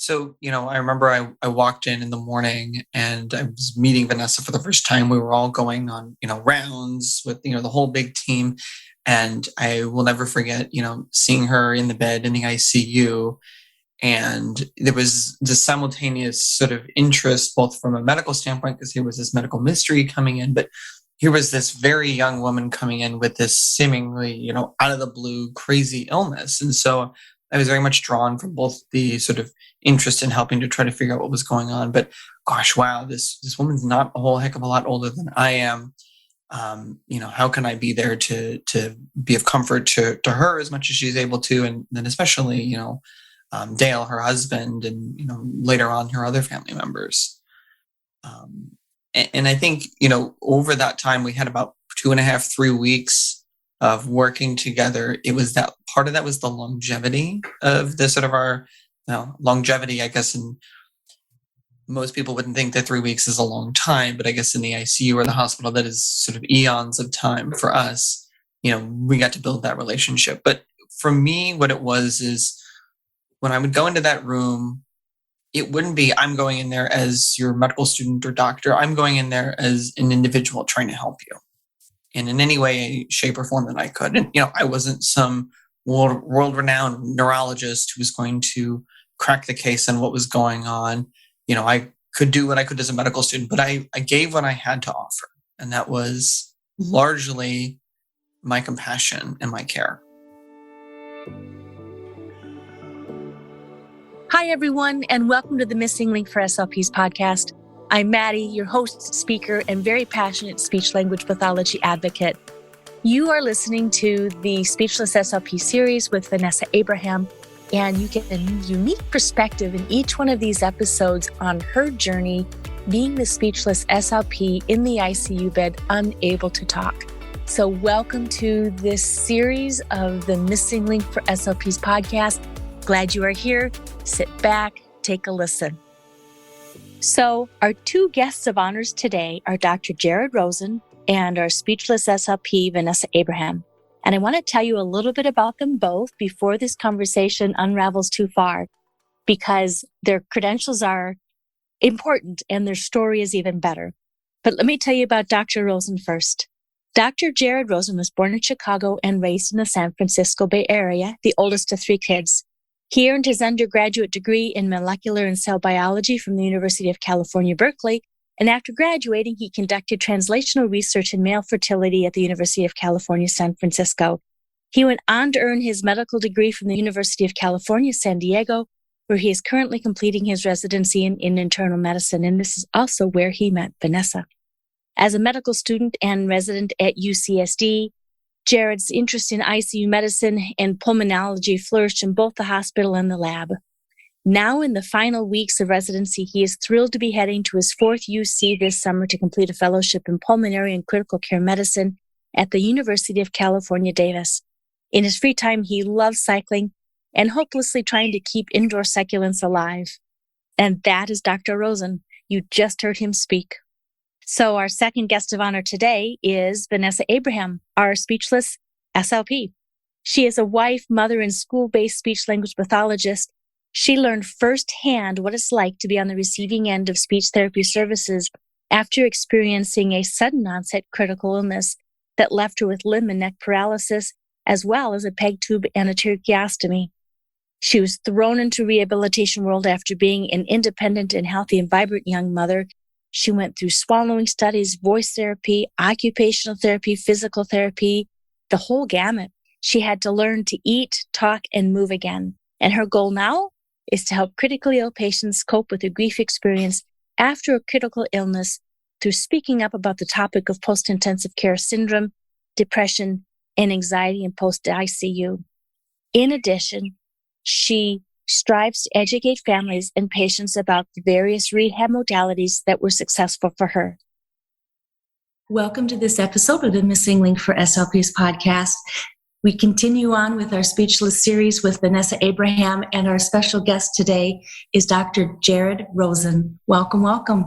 So, I remember I walked in the morning and I was meeting Vanessa for the first time. We were all going on, rounds with, the whole big team. And I will never forget, seeing her in the bed in the ICU. And there was this simultaneous sort of interest, both from a medical standpoint, because here was this medical mystery coming in, but here was this very young woman coming in with this seemingly, out of the blue, crazy illness. And so I was very much drawn from both the sort of interest in helping to try to figure out what was going on. But gosh, wow, this woman's not a whole heck of a lot older than I am. How can I be there to be of comfort to her as much as she's able to, and then especially, Dale, her husband, and later on her other family members. And I think over that time we had about 2.5, 3 weeks of working together. It was that part of that was the longevity of the sort of our longevity, I guess. And most people wouldn't think that 3 weeks is a long time, but I guess in the ICU or the hospital, that is sort of eons of time. For us, we got to build that relationship. But for me, what it was is when I would go into that room, it wouldn't be, I'm going in there as your medical student or doctor. I'm going in there as an individual trying to help you. And in any way, shape, or form that I could. And, I wasn't some world-renowned neurologist who was going to crack the case on what was going on. I could do what I could as a medical student, but I gave what I had to offer. And that was largely my compassion and my care. Hi, everyone, and welcome to the Missing Link for SLP's podcast. I'm Maddie, your host, speaker, and very passionate speech-language pathology advocate. You are listening to the Speechless SLP series with Vanessa Abraham, and you get a unique perspective in each one of these episodes on her journey being the speechless SLP in the ICU bed, unable to talk. So welcome to this series of the Missing Link for SLP's podcast. Glad you are here. Sit back, take a listen. So our two guests of honors today are Dr. Jared Rosen and our speechless SLP, Vanessa Abraham. And I want to tell you a little bit about them both before this conversation unravels too far, because their credentials are important and their story is even better. But let me tell you about Dr. Rosen first. Dr. Jared Rosen was born in Chicago and raised in the San Francisco Bay Area, the oldest of 3 kids. He earned his undergraduate degree in molecular and cell biology from the University of California, Berkeley, and after graduating, he conducted translational research in male fertility at the University of California, San Francisco. He went on to earn his medical degree from the University of California, San Diego, where he is currently completing his residency in internal medicine, and this is also where he met Vanessa. As a medical student and resident at UCSD, Jared's interest in ICU medicine and pulmonology flourished in both the hospital and the lab. Now in the final weeks of residency, he is thrilled to be heading to his 4th UC this summer to complete a fellowship in pulmonary and critical care medicine at the University of California, Davis. In his free time, he loves cycling and hopelessly trying to keep indoor succulents alive. And that is Dr. Rosen. You just heard him speak. So our second guest of honor today is Vanessa Abraham, our speechless SLP. She is a wife, mother, and school-based speech-language pathologist. She learned firsthand what it's like to be on the receiving end of speech therapy services after experiencing a sudden onset critical illness that left her with limb and neck paralysis, as well as a PEG tube and a tracheostomy. She was thrown into rehabilitation world after being an independent and healthy and vibrant young mother. She went through swallowing studies, voice therapy, occupational therapy, physical therapy, the whole gamut. She had to learn to eat, talk, and move again. And her goal now is to help critically ill patients cope with a grief experience after a critical illness through speaking up about the topic of post-intensive care syndrome, depression, and anxiety in post-ICU. In addition, she strives to educate families and patients about the various rehab modalities that were successful for her. Welcome to this episode of the Missing Link for SLP's podcast. We continue on with our Speechless series with Vanessa Abraham, and our special guest today is Dr. Jared Rosen. Welcome, welcome.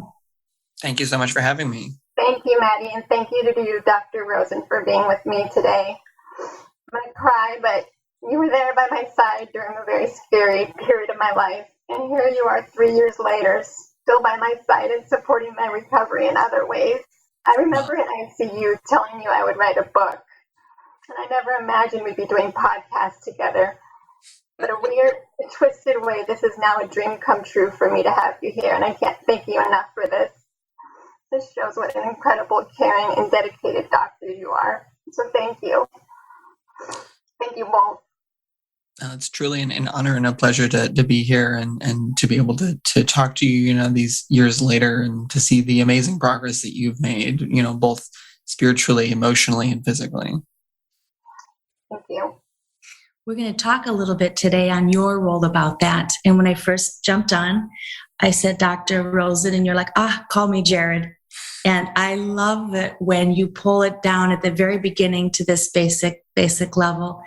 Thank you so much for having me. Thank you, Maddie, and thank you to you, Dr. Rosen, for being with me today. I'm going to cry, but you were there by my side during a very scary period of my life. And here you are 3 years later, still by my side and supporting my recovery in other ways. I remember in ICU telling you I would write a book, and I never imagined we'd be doing podcasts together. But a weird, twisted way, this is now a dream come true for me to have you here, and I can't thank you enough for this. This shows what an incredible, caring, and dedicated doctor you are. So thank you. Thank you both. It's truly an honor and a pleasure to be here and to be able to talk to you, these years later, and to see the amazing progress that you've made, both spiritually, emotionally, and physically. Thank you. We're going to talk a little bit today on your role about that. And when I first jumped on, I said, Dr. Rosen, and you're like, call me Jared. And I love it when you pull it down at the very beginning to this basic level.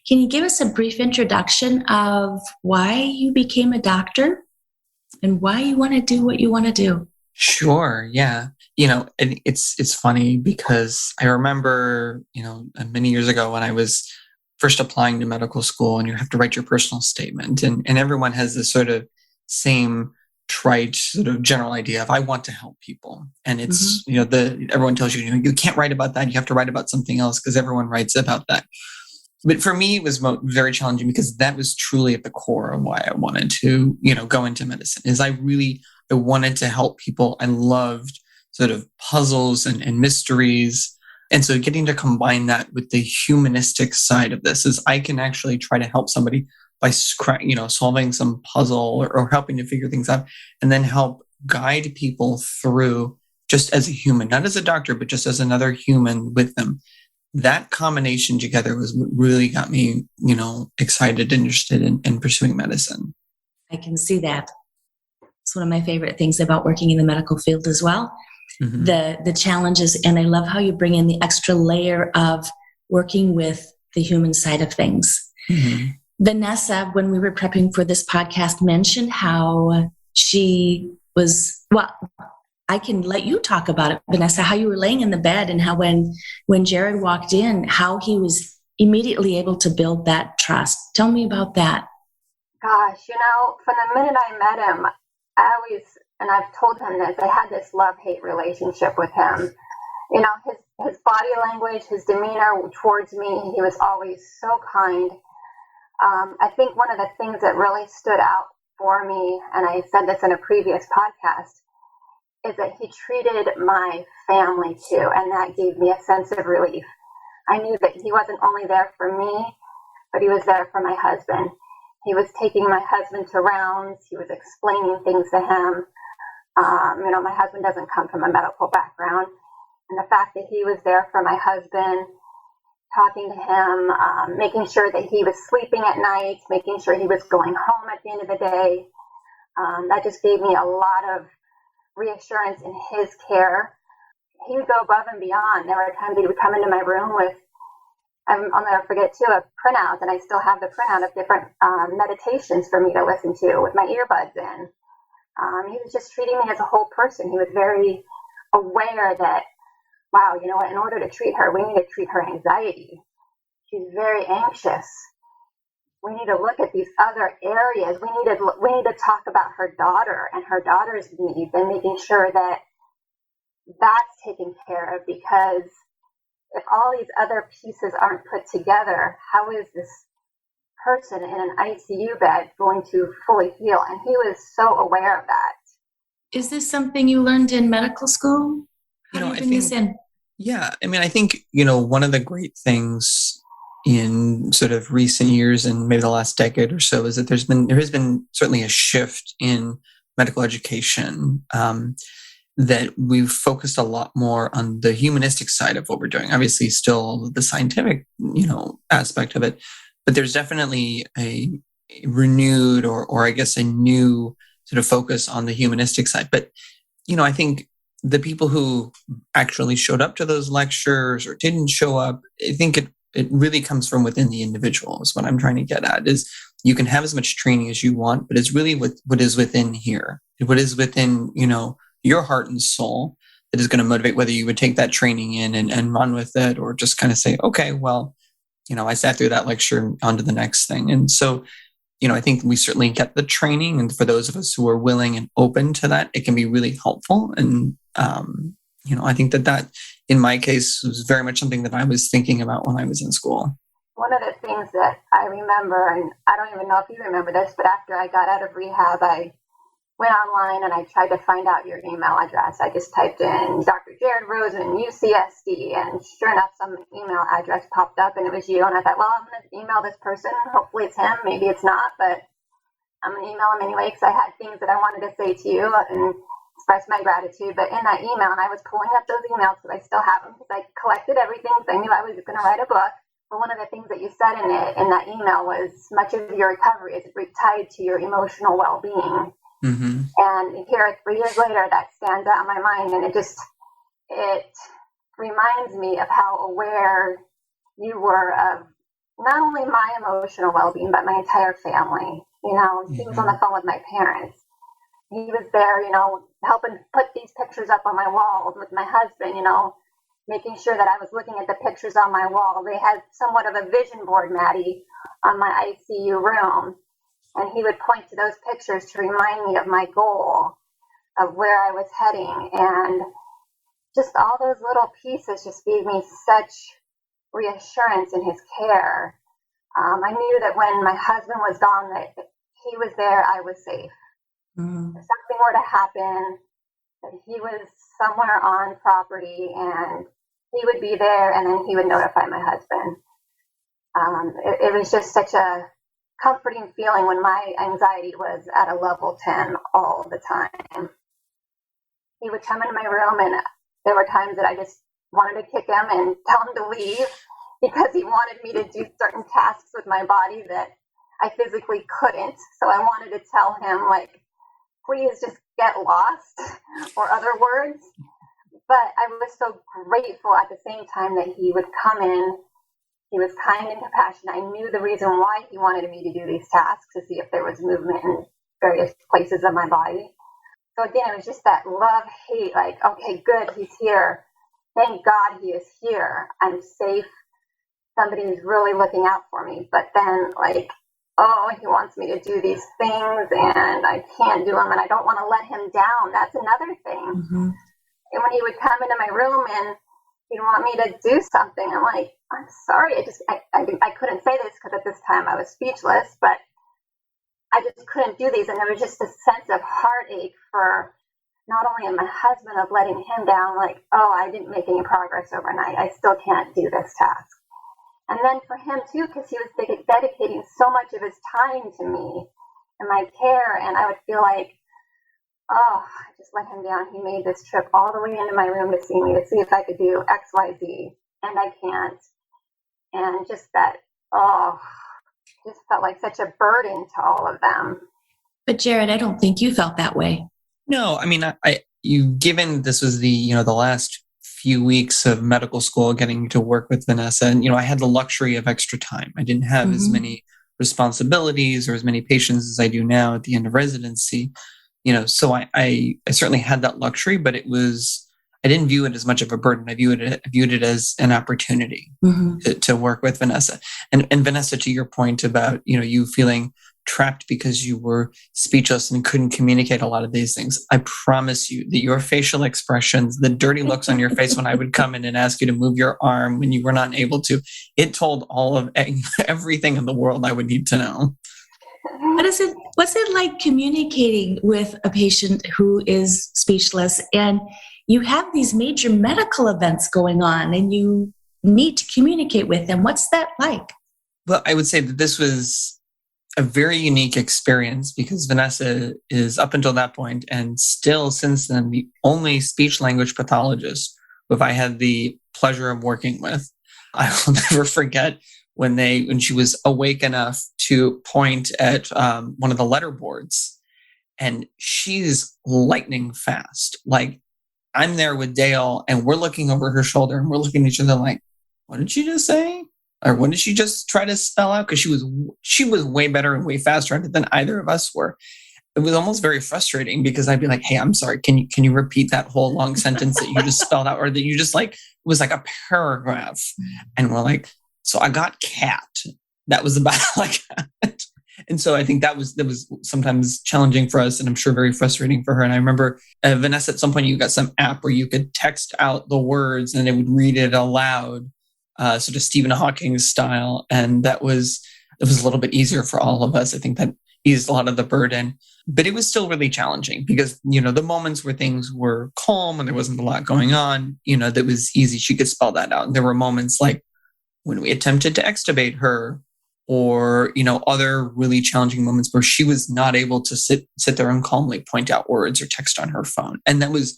Can you give us a brief introduction of why you became a doctor and why you want to do what you want to do? Sure. Yeah. And it's funny because I remember, many years ago when I was first applying to medical school, and you have to write your personal statement, and everyone has this sort of same trite sort of general idea of I want to help people. And it's, everyone tells you, you can't write about that. You have to write about something else because everyone writes about that. But for me, it was very challenging because that was truly at the core of why I wanted to, go into medicine. Is I wanted to help people. I loved sort of puzzles and mysteries. And so getting to combine that with the humanistic side of this is I can actually try to help somebody by solving some puzzle or helping to figure things out, and then help guide people through just as a human, not as a doctor, but just as another human with them. That combination together was what really got me, excited, interested in pursuing medicine. I can see that. It's one of my favorite things about working in the medical field as well. Mm-hmm. The challenges, and I love how you bring in the extra layer of working with the human side of things. Mm-hmm. Vanessa, when we were prepping for this podcast, mentioned how she was, I can let you talk about it, Vanessa, how you were laying in the bed and how when Jared walked in, how he was immediately able to build that trust. Tell me about that. Gosh, from the minute I met him, and I've told him this, I had this love-hate relationship with him. His body language, his demeanor towards me, he was always so kind. I think one of the things that really stood out for me, and I said this in a previous podcast, is that he treated my family too, and that gave me a sense of relief. I knew that he wasn't only there for me, but he was there for my husband. He was taking my husband to rounds. He was explaining things to him. My husband doesn't come from a medical background, and the fact that he was there for my husband, talking to him, making sure that he was sleeping at night, making sure he was going home at the end of the day. That just gave me a lot of reassurance in his care. He would go above and beyond. There were times he would come into my room with, I'll never forget too, a printout, and I still have the printout of different meditations for me to listen to with my earbuds in. He was just treating me as a whole person. He was very aware that, wow, in order to treat her, we need to treat her anxiety. She's very anxious. We need to look at these other areas. We need to talk about her daughter and her daughter's needs and making sure that that's taken care of, because if all these other pieces aren't put together, how is this person in an ICU bed going to fully heal? And he was so aware of that. Is this something you learned in medical school? How do you bring this in? Yeah. I think, one of the great things in sort of recent years and maybe the last decade or so is that there has been certainly a shift in medical education, that we've focused a lot more on the humanistic side of what we're doing. Obviously still the scientific, aspect of it, but there's definitely a renewed or I guess a new sort of focus on the humanistic side. But, I think the people who actually showed up to those lectures or didn't show up, I think it really comes from within the individual is what I'm trying to get at. Is you can have as much training as you want, but it's really what is within here, what is within, your heart and soul that is going to motivate whether you would take that training in and run with it, or just kind of say, okay, well, I sat through that lecture, on to the next thing. And so I think we certainly get the training. And for those of us who are willing and open to that, it can be really helpful. And, I think that in my case was very much something that I was thinking about when I was in school. One of the things that I remember, and I don't even know if you remember this, but after I got out of rehab, I went online and I tried to find out your email address. I just typed in Dr. Jared Rosen, UCSD, and sure enough, some email address popped up and it was you. And I thought, well, I'm going to email this person. Hopefully it's him. Maybe it's not, but I'm going to email him anyway because I had things that I wanted to say to you and express my gratitude. But in that email, and I was pulling up those emails because I still have them because I collected everything because I knew I was going to write a book. But one of the things that you said in that email was much of your recovery is tied to your emotional well-being. Mm-hmm. And here, 3 years later, that stands out in my mind, and it reminds me of how aware you were of not only my emotional well-being, but my entire family. He was on the phone with my parents. He was there, helping put these pictures up on my wall with my husband, making sure that I was looking at the pictures on my wall. They had somewhat of a vision board, Maddie, on my ICU room. And he would point to those pictures to remind me of my goal, of where I was heading. And just all those little pieces just gave me such reassurance in his care. I knew that when my husband was gone, that he was there, I was safe. Mm-hmm. If something were to happen, that he was somewhere on property and he would be there, and then he would notify my husband. It was just such a comforting feeling when my anxiety was at a level 10 all the time. He would come into my room, and there were times that I just wanted to kick him and tell him to leave because he wanted me to do certain tasks with my body that I physically couldn't. So I wanted to tell him, please just get lost, or other words. But I was so grateful at the same time that he would come in. He was kind and compassionate. I knew the reason why he wanted me to do these tasks, to see if there was movement in various places of my body. So again, it was just that love-hate, okay, good, he's here. Thank God he is here. I'm safe. Somebody's really looking out for me. But then, he wants me to do these things, and I can't do them, and I don't want to let him down. That's another thing. Mm-hmm. And when he would come into my room and he'd want me to do something, I'm like, I'm sorry. I couldn't say this because at this time I was speechless, but I just couldn't do these. And there was just a sense of heartache for not only my husband of letting him down, I didn't make any progress overnight. I still can't do this task. And then for him too, because he was dedicating so much of his time to me and my care. And I would feel I just let him down. He made this trip all the way into my room to see me, to see if I could do X, Y, Z, and I can't. And just that, just felt like such a burden to all of them. But Jared, I don't think you felt that way. No, I mean, given this was the last few weeks of medical school, getting to work with Vanessa, and, I had the luxury of extra time. I didn't have as many responsibilities or as many patients as I do now at the end of residency. So I certainly had that luxury, but I didn't view it as much of a burden. I viewed it as an opportunity to work with Vanessa. And Vanessa, to your point about, you feeling trapped because you were speechless and couldn't communicate a lot of these things. I promise you that your facial expressions, the dirty looks on your face when I would come in and ask you to move your arm when you were not able to, it told all of everything in the world I would need to know. What's it like communicating with a patient who is speechless, and you have these major medical events going on and you need to communicate with them? What's that like? Well, I would say that this was a very unique experience because Vanessa is, up until that point and still since then, the only speech language pathologist who I had the pleasure of working with. I will never forget when she was awake enough to point at one of the letter boards, and she's lightning fast. I'm there with Dale, and we're looking over her shoulder, and we're looking at each other like, what did she just say? Or what did she just try to spell out? Because she was way better and way faster at it than either of us were. It was almost very frustrating because I'd be like, hey, I'm sorry. Can you repeat that whole long sentence that you just spelled out, or that you just it was like a paragraph? And we're like, so I got cat. That was about it. And so I think that was sometimes challenging for us, and I'm sure very frustrating for her. And I remember, Vanessa, at some point you got some app where you could text out the words and it would read it aloud, sort of Stephen Hawking style. And it was a little bit easier for all of us. I think that eased a lot of the burden, but it was still really challenging because, the moments where things were calm and there wasn't a lot going on, that was easy. She could spell that out. And there were moments like when we attempted to extubate her, or, other really challenging moments where she was not able to sit there and calmly point out words or text on her phone. And that was,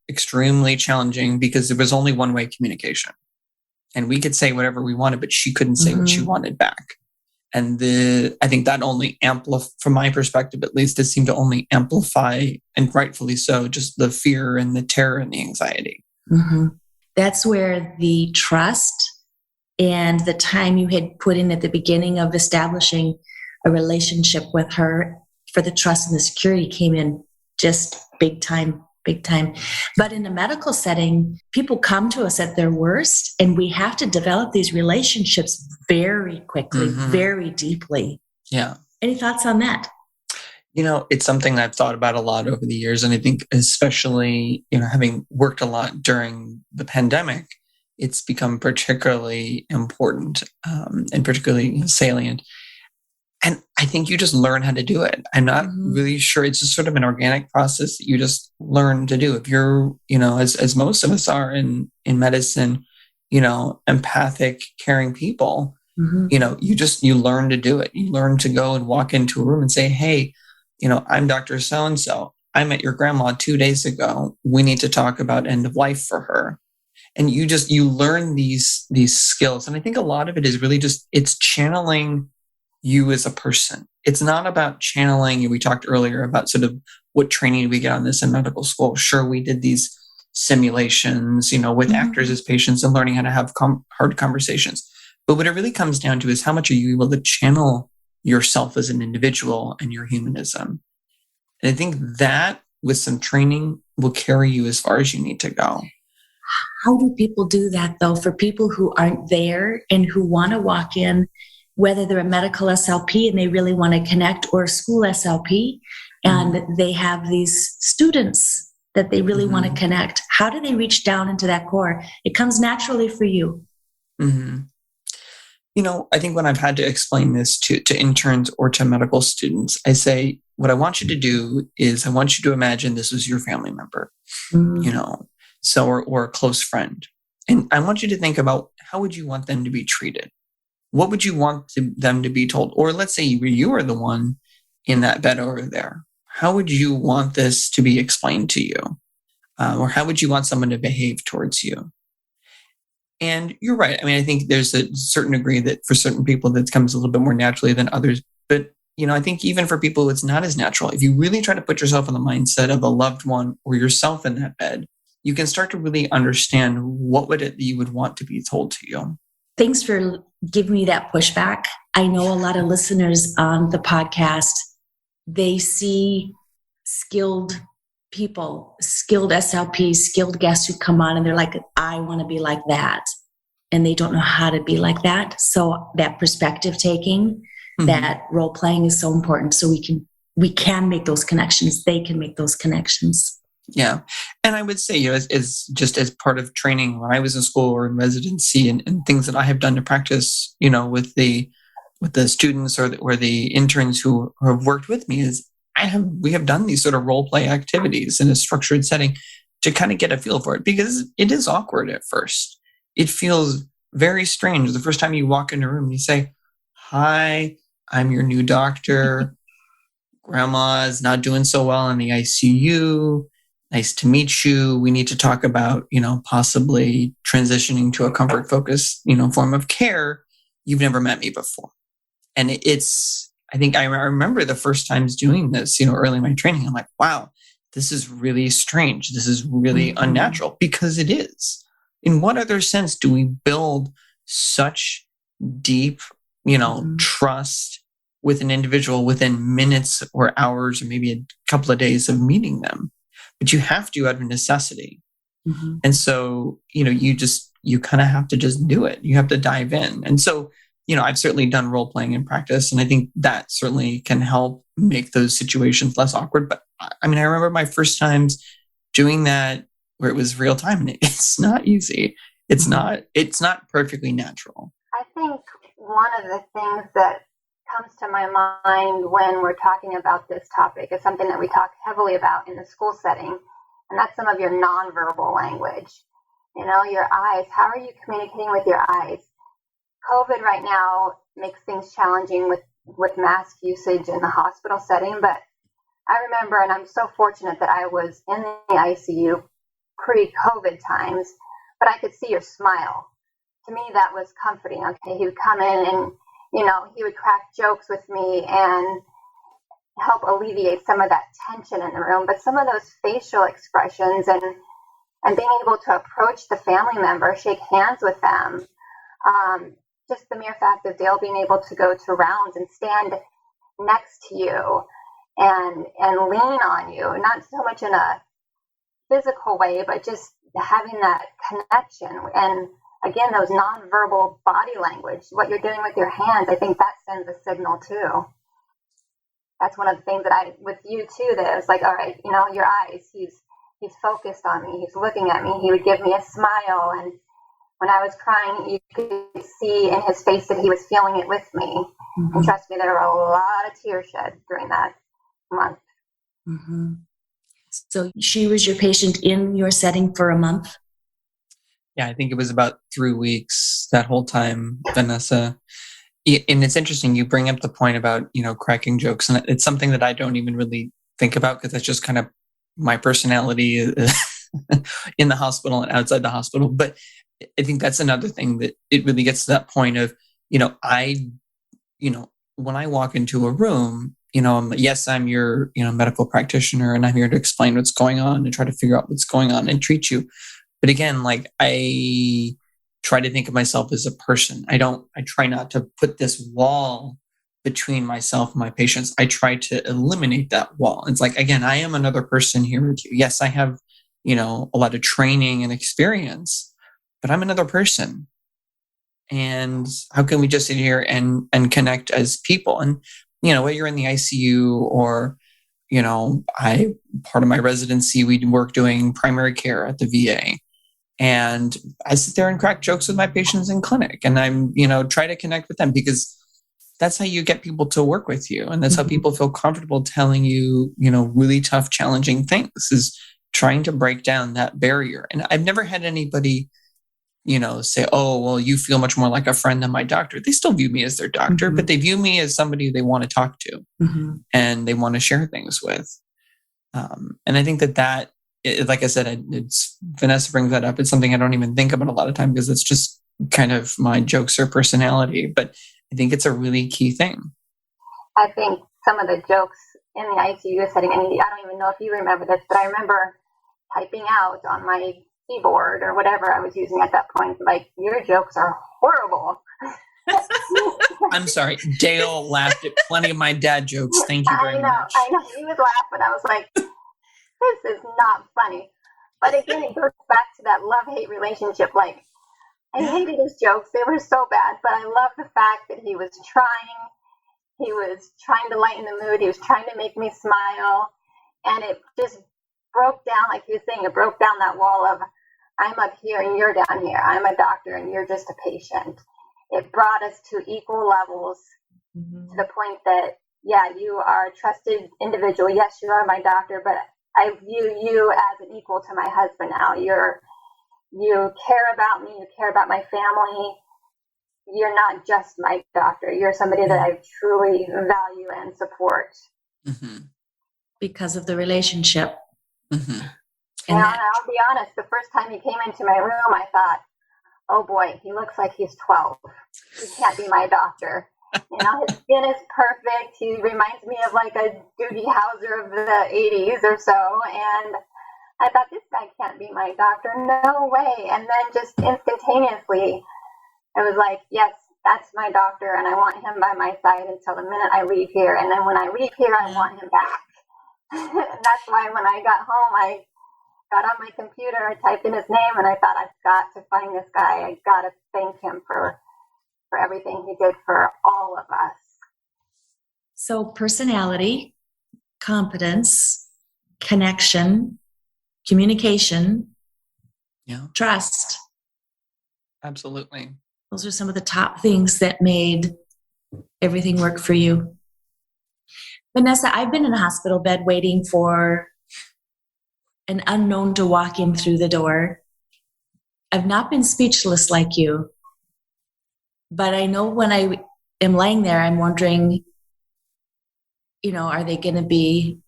extremely challenging because there was only one-way communication. And we could say whatever we wanted, but she couldn't say what she wanted back. And I think that only from my perspective, at least, it seemed to only amplify, and rightfully so, just the fear and the terror and the anxiety. Mm-hmm. That's where the trust and the time you had put in at the beginning of establishing a relationship with her for the trust and the security came in just big time. But in a medical setting, people come to us at their worst, and we have to develop these relationships very quickly, very deeply. Yeah. Any thoughts on that? It's something I've thought about a lot over the years. And I think especially, having worked a lot during the pandemic, it's become particularly important and particularly salient. And I think you just learn how to do it. I'm not really sure. It's just sort of an organic process that you just learn to do. If you're, as most of us are in medicine, empathic, caring people, you learn to do it. You learn to go and walk into a room and say, hey, I'm Dr. So-and-so. I met your grandma 2 days ago. We need to talk about end of life for her. And you learn these skills. And I think a lot of it is really it's channeling you as a person. It's not about channeling. We talked earlier about sort of what training we get on this in medical school. Sure, we did these simulations, with actors as patients and learning how to have hard conversations. But what it really comes down to is how much are you able to channel yourself as an individual and your humanism. And I think that with some training will carry you as far as you need to go. How do people do that, though, for people who aren't there and who want to walk in, whether they're a medical SLP and they really want to connect, or a school SLP, and they have these students that they really want to connect? How do they reach down into that core? It comes naturally for you. I think when I've had to explain this to interns or to medical students, I say, what I want you to do is I want you to imagine this was your family member, or a close friend. And I want you to think about, how would you want them to be treated? What would you want them to be told? Or let's say you are the one in that bed over there. How would you want this to be explained to you? Or how would you want someone to behave towards you? And you're right. I mean, I think there's a certain degree that for certain people that comes a little bit more naturally than others. But, I think even for people, it's not as natural. If you really try to put yourself in the mindset of a loved one or yourself in that bed, you can start to really understand what you would want to be told to you. Thanks for giving me that pushback. I know a lot of listeners on the podcast, they see skilled people, skilled SLPs, skilled guests who come on and they're like, I want to be like that. And they don't know how to be like that. So that perspective taking, that role playing is so important. So we can make those connections. They can make those connections. Yeah. And I would say, as part of training when I was in school or in residency and things that I have done to practice, with the students or the interns who have worked with me, is we have done these sort of role play activities in a structured setting to kind of get a feel for it, because it is awkward at first. It feels very strange. The first time you walk in a room, you say, hi, I'm your new doctor. Grandma is not doing so well in the ICU. Nice to meet you. We need to talk about, possibly transitioning to a comfort focused, form of care. You've never met me before. And I think I remember the first times doing this, early in my training. I'm like, wow, this is really strange. This is really unnatural, because it is. In what other sense do we build such deep, trust with an individual within minutes or hours or maybe a couple of days of meeting them? But you have to out of necessity. And so, you kind of have to just do it. You have to dive in. And so I've certainly done role playing in practice, and I think that certainly can help make those situations less awkward. But I mean, I remember my first times doing that where it was real time, and it's not easy. It's not perfectly natural. I think one of the things that comes to my mind when we're talking about this topic is something that we talk heavily about in the school setting, and that's some of your nonverbal language. Your eyes. How are you communicating with your eyes? COVID right now makes things challenging with mask usage in the hospital setting, but I remember, and I'm so fortunate that I was in the ICU pre-COVID times, but I could see your smile. To me, that was comforting. Okay, he would come in and, he would crack jokes with me and help alleviate some of that tension in the room. But some of those facial expressions and being able to approach the family member, shake hands with them, just the mere fact of Dale being able to go to rounds and stand next to you and lean on you, not so much in a physical way, but just having that connection. And again, those nonverbal body language, what you're doing with your hands, I think that sends a signal too. That's one of the things that with you too, that it was like, all right, your eyes, he's focused on me, he's looking at me, he would give me a smile, and when I was crying, you could see in his face that he was feeling it with me. Mm-hmm. And trust me, there were a lot of tears shed during that month. Mm-hmm. So she was your patient in your setting for a month? Yeah, I think it was about 3 weeks that whole time, Vanessa. And it's interesting, you bring up the point about, cracking jokes. And it's something that I don't even really think about because that's just kind of my personality in the hospital and outside the hospital. But I think that's another thing that it really gets to that point of, when I walk into a room, yes, I'm your, medical practitioner, and I'm here to explain what's going on and try to figure out what's going on and treat you. But again, like, I try to think of myself as a person. I try not to put this wall between myself and my patients. I try to eliminate that wall. It's like, again, I am another person here with you. Yes, I have, a lot of training and experience, but I'm another person. And how can we just sit here and connect as people? And, whether you're in the ICU or, part of my residency, we work doing primary care at the VA. And I sit there and crack jokes with my patients in clinic, and I'm, try to connect with them, because that's how you get people to work with you. And that's how people feel comfortable telling you, really tough, challenging things, is trying to break down that barrier. And I've never had anybody, say, oh, well, you feel much more like a friend than my doctor. They still view me as their doctor, but they view me as somebody they want to talk to and they want to share things with. And I think that like I said, it's Vanessa brings that up. It's something I don't even think about a lot of time because it's just kind of my jokes or personality. But I think it's a really key thing. I think some of the jokes in the ICU setting, and I don't even know if you remember this, but I remember typing out on my keyboard or whatever I was using at that point, like, your jokes are horrible. I'm sorry. Dale laughed at plenty of my dad jokes. Thank you very much. I know. He was laughing. I was like, this is not funny. But again, it goes back to that love-hate relationship. Like, I hated his jokes. They were so bad, but I love the fact that he was trying. He was trying to lighten the mood. He was trying to make me smile. And it just broke down, like you were saying, it broke down that wall of, I'm up here and you're down here. I'm a doctor and you're just a patient. It brought us to equal levels to the point that, yeah, you are a trusted individual. Yes, you are my doctor, but I view you as an equal to my husband now. You care about me. You care about my family. You're not just my doctor. You're somebody that I truly value and support. Because of the relationship. And I'll be honest, the first time he came into my room, I thought, oh boy, he looks like he's 12. He can't be my doctor. His skin is perfect. He reminds me of like a Doogie Howser of the 80s or so. And I thought, this guy can't be my doctor. No way. And then just instantaneously, I was like, yes, that's my doctor. And I want him by my side until the minute I leave here. And then when I leave here, I want him back. And that's why when I got home, I got on my computer, I typed in his name, and I thought, I've got to find this guy. I got to thank him for for everything he did for all of us. So personality, competence, connection, communication, trust. Absolutely. Those are some of the top things that made everything work for you. Vanessa, I've been in a hospital bed waiting for an unknown to walk in through the door. I've not been speechless like you, but I know when I am laying there, I'm wondering, are they going to be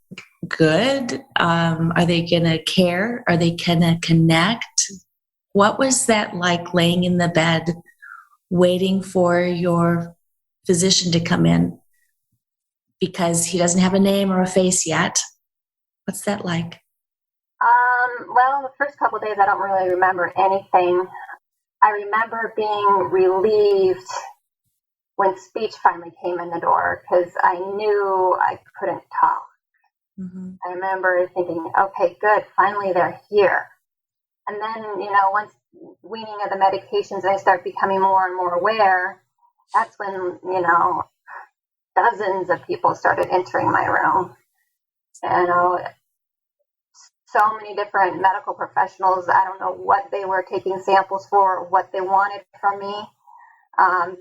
good? Are they going to care? Are they going to connect? What was that like laying in the bed, waiting for your physician to come in? Because he doesn't have a name or a face yet. What's that like? Well, the first couple of days, I don't really remember anything. I remember being relieved when speech finally came in the door because I knew I couldn't talk. Mm-hmm. I remember thinking, okay, good, finally they're here. And then, once weaning of the medications and I start becoming more and more aware, that's when, dozens of people started entering my room. So many different medical professionals. I don't know what they were taking samples for, what they wanted from me.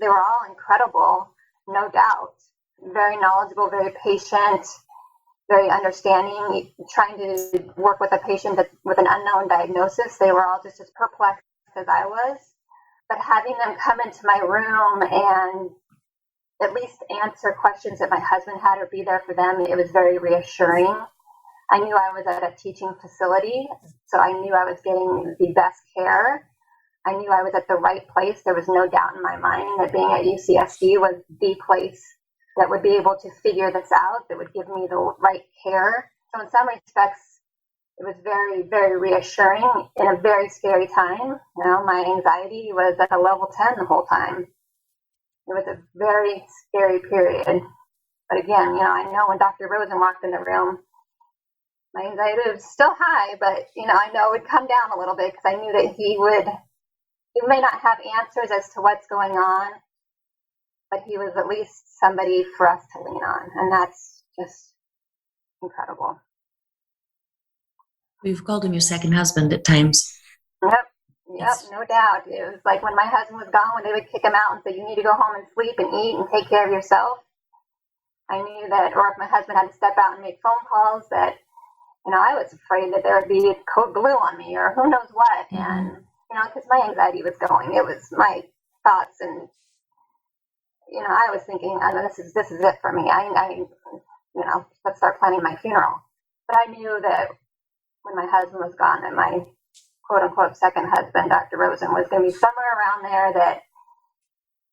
They were all incredible, no doubt. Very knowledgeable, very patient, very understanding, trying to work with a patient with an unknown diagnosis. They were all just as perplexed as I was. But having them come into my room and at least answer questions that my husband had or be there for them, it was very reassuring. I knew I was at a teaching facility, so I knew I was getting the best care. I knew I was at the right place. There was no doubt in my mind that being at UCSD was the place that would be able to figure this out, that would give me the right care. So in some respects, it was very, very reassuring in a very scary time. My anxiety was at a level 10 the whole time. It was a very scary period. But again, I know when Dr. Rosen walked in the room, my anxiety was still high, but, I know it would come down a little bit because I knew that he may not have answers as to what's going on, but he was at least somebody for us to lean on. And that's just incredible. We've called him your second husband at times. Yep, no doubt. It was like when my husband was gone, when they would kick him out and say, you need to go home and sleep and eat and take care of yourself. I knew that, or if my husband had to step out and make phone calls, that, I was afraid that there would be code blue on me or who knows what. Mm-hmm. And, because my anxiety was going. It was my thoughts and, I was thinking, this is it for me. Let's start planning my funeral. But I knew that when my husband was gone, that my quote unquote second husband, Dr. Rosen, was going to be somewhere around there, that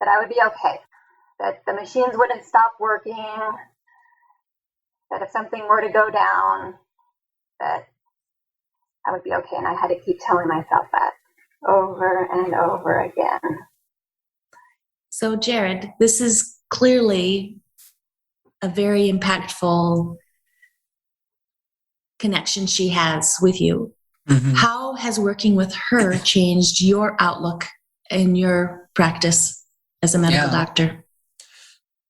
I would be okay, that the machines wouldn't stop working, that if something were to go down, that I would be okay. And I had to keep telling myself that over and over again. So, Jared, this is clearly a very impactful connection she has with you. Mm-hmm. How has working with her changed your outlook in your practice as a medical doctor?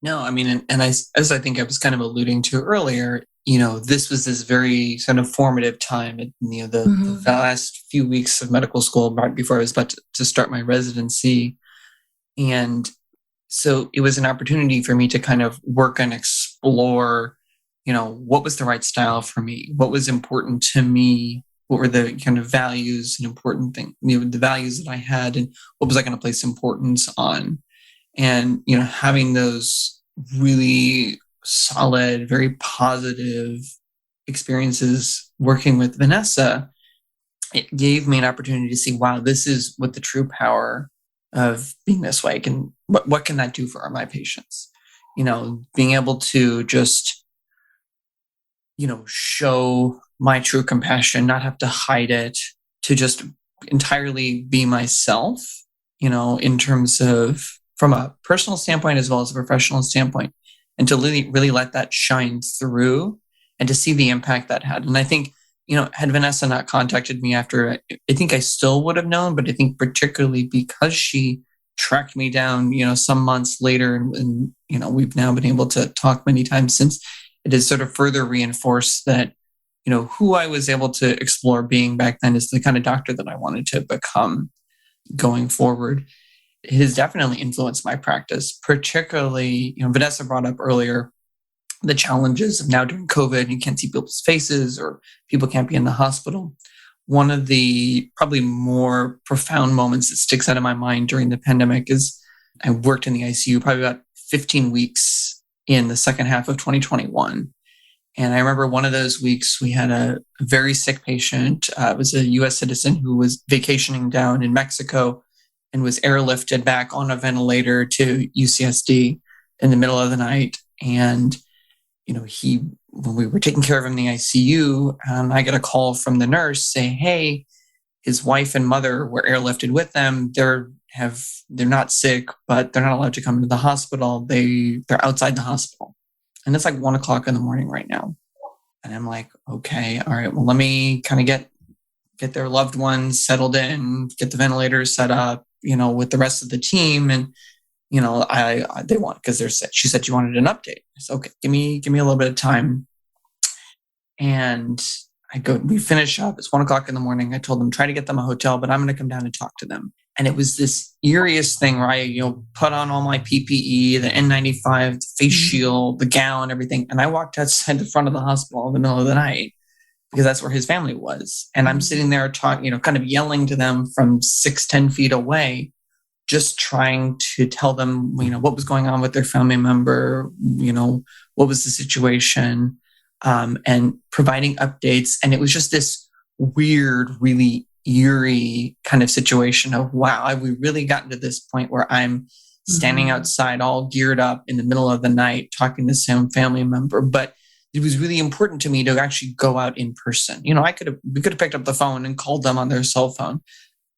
No, I mean, and as I think I was kind of alluding to earlier, this was this very kind of formative time at, the last few weeks of medical school right before I was about to start my residency. And so it was an opportunity for me to kind of work and explore, what was the right style for me? What was important to me? What were the kind of values and important things, the values that I had, and what was I going to place importance on? And, having those really solid, very positive experiences working with Vanessa, it gave me an opportunity to see, wow, this is what the true power of being this way can, what can that do for my patients? Being able to just, show my true compassion, not have to hide it, to just entirely be myself, in terms of from a personal standpoint as well as a professional standpoint, and to really let that shine through and to see the impact that had. And I think, had Vanessa not contacted me after, I think I still would have known, but I think particularly because she tracked me down, some months later. And we've now been able to talk many times since. It has sort of further reinforced that, who I was able to explore being back then is the kind of doctor that I wanted to become going forward. It has definitely influenced my practice, particularly, Vanessa brought up earlier the challenges of now during COVID. You can't see people's faces or people can't be in the hospital. One of the probably more profound moments that sticks out of my mind during the pandemic is I worked in the ICU probably about 15 weeks in the second half of 2021. And I remember one of those weeks we had a very sick patient. It was a US citizen who was vacationing down in Mexico and was airlifted back on a ventilator to UCSD in the middle of the night. And, when we were taking care of him in the ICU, I got a call from the nurse saying, hey, his wife and mother were airlifted with them. They're not sick, but they're not allowed to come to the hospital. They're outside the hospital. And it's like 1:00 in the morning right now. And I'm like, okay, all right, well, let me kind of get their loved ones settled in, get the ventilators set up, with the rest of the team. And, they want, because she said she wanted an update. I said, okay, give me a little bit of time. And we finish up. It's 1:00 in the morning. I told them, try to get them a hotel, but I'm going to come down and talk to them. And it was this eeriest thing where I, put on all my PPE, the N95, the face shield, the gown, everything. And I walked outside the front of the hospital in the middle of the night because that's where his family was. And I'm sitting there talking, kind of yelling to them from 10 feet away, just trying to tell them, what was going on with their family member, what was the situation, and providing updates. And it was just this weird, really eerie kind of situation of, wow, have we really gotten to this point where I'm standing outside all geared up in the middle of the night talking to some family member? But it was really important to me to actually go out in person. We could have picked up the phone and called them on their cell phone,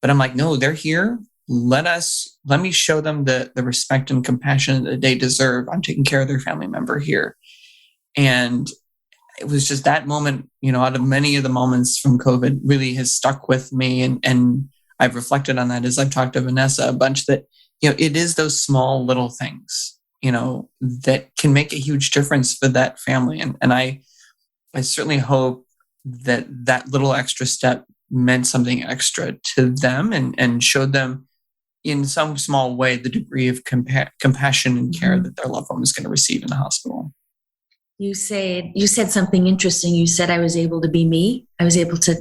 but I'm like, no, they're here. Let me show them the respect and compassion that they deserve. I'm taking care of their family member here. And it was just that moment, out of many of the moments from COVID really has stuck with me. And I've reflected on that as I've talked to Vanessa a bunch, that, it is those small little things, that can make a huge difference for that family. And I certainly hope that little extra step meant something extra to them and showed them in some small way the degree of compassion and care that their loved one is going to receive in the hospital. You said something interesting. You said I was able to be me. I was able to,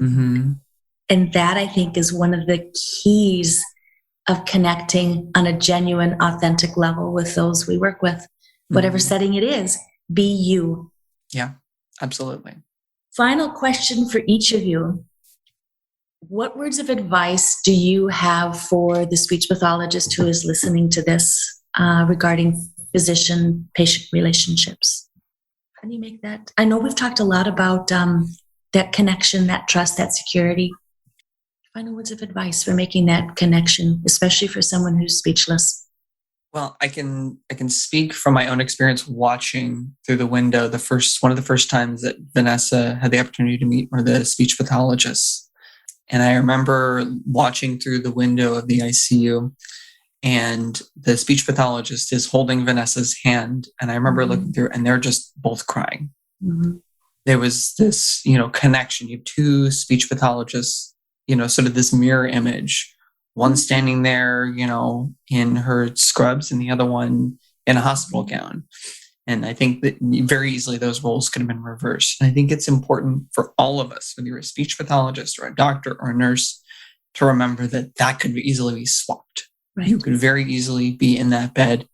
and that I think is one of the keys of connecting on a genuine, authentic level with those we work with, whatever setting it is. Be you. Yeah, absolutely. Final question for each of you. What words of advice do you have for the speech pathologist who is listening to this regarding physician-patient relationships? How do you make that? I know we've talked a lot about that connection, that trust, that security. Final words of advice for making that connection, especially for someone who's speechless. Well, I can speak from my own experience watching through the window. One of the first times that Vanessa had the opportunity to meet one of the speech pathologists. And I remember watching through the window of the ICU, and the speech pathologist is holding Vanessa's hand. And I remember looking through, and they're just both crying. There was this, connection. You have two speech pathologists, sort of this mirror image, one standing there, in her scrubs, and the other one in a hospital gown. And I think that very easily those roles could have been reversed. And I think it's important for all of us, whether you're a speech pathologist or a doctor or a nurse, to remember that could easily be swapped. Right. You could very easily be in that bed.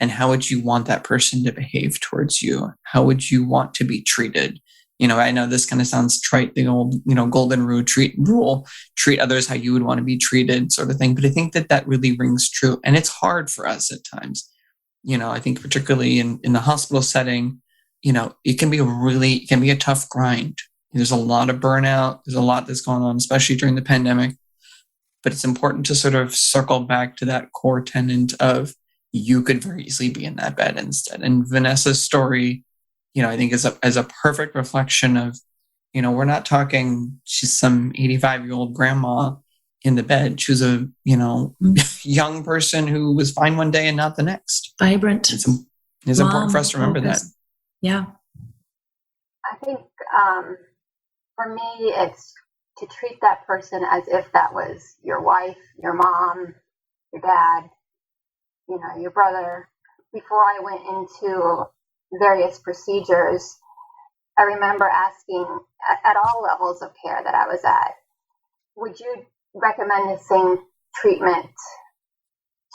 And how would you want that person to behave towards you? How would you want to be treated? I know this kind of sounds trite, the old, golden rule, treat others how you would want to be treated sort of thing. But I think that really rings true. And it's hard for us at times. I think particularly in the hospital setting, it can be a tough grind. There's a lot of burnout. There's a lot that's going on, especially during the pandemic. But it's important to sort of circle back to that core tenet of you could very easily be in that bed instead. And Vanessa's story, I think is a perfect reflection of, we're not talking she's some 85-year-old grandma in the bed. She was a, young person who was fine one day and not the next. Vibrant. It's important for us to remember that. Yeah. I think for me, it's to treat that person as if that was your wife, your mom, your dad, your brother. Before I went into various procedures, I remember asking at all levels of care that I was at, would you recommend the same treatment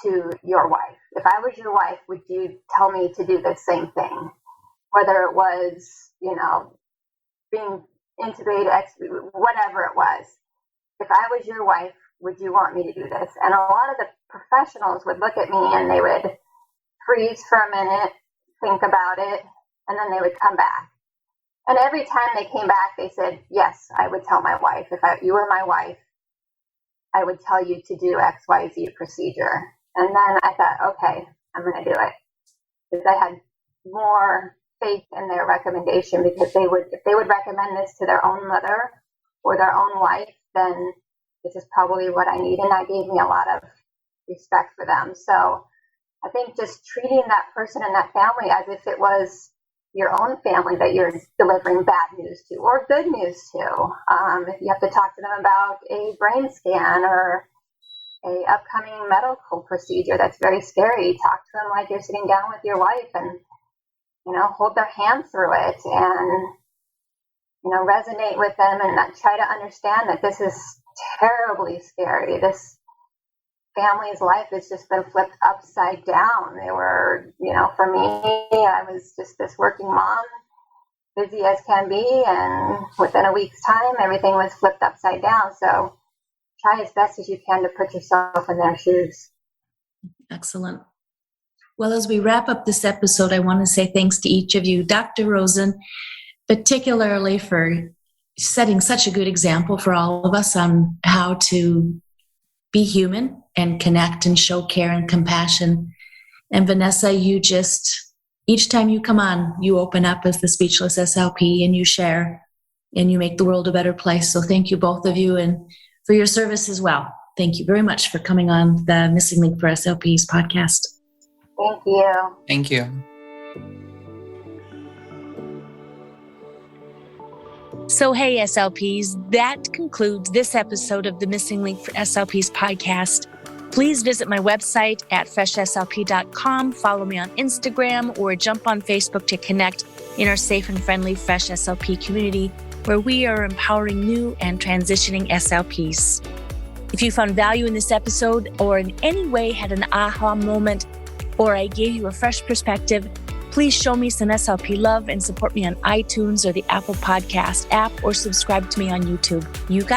to your wife? If I was your wife, would you tell me to do the same thing? Whether it was, being intubated, whatever it was. If I was your wife, would you want me to do this? And a lot of the professionals would look at me and they would freeze for a minute, think about it, and then they would come back. And every time they came back, they said, yes, I would tell my wife. If you were my wife, I would tell you to do XYZ procedure. And then I thought, okay, I'm going to do it. Because I had more faith in their recommendation, because if they would recommend this to their own mother or their own wife, then this is probably what I need. And that gave me a lot of respect for them. So I think just treating that person and that family as if it was your own family that you're delivering bad news to or good news to. If you have to talk to them about a brain scan or a upcoming medical procedure that's very scary, talk to them like you're sitting down with your wife and, hold their hand through it and, resonate with them and try to understand that this is terribly scary. This family's life has just been flipped upside down. They were, for me, I was just this working mom, busy as can be, and within a week's time, everything was flipped upside down. So try as best as you can to put yourself in their shoes. Excellent. Well, as we wrap up this episode, I want to say thanks to each of you, Dr. Rosen, particularly for setting such a good example for all of us on how to be human and connect and show care and compassion. And Vanessa, you just, each time you come on, you open up as the Speechless SLP and you share and you make the world a better place. So thank you, both of you, and for your service as well. Thank you very much for coming on the Missing Link for SLPs podcast. Thank you. Thank you. So, hey, SLPs, that concludes this episode of the Missing Link for SLPs podcast. Please visit my website at freshslp.com, follow me on Instagram, or jump on Facebook to connect in our safe and friendly Fresh SLP community, where we are empowering new and transitioning SLPs. If you found value in this episode or in any way had an aha moment, or I gave you a fresh perspective, please show me some SLP love and support me on iTunes or the Apple Podcast app, or subscribe to me on YouTube. You got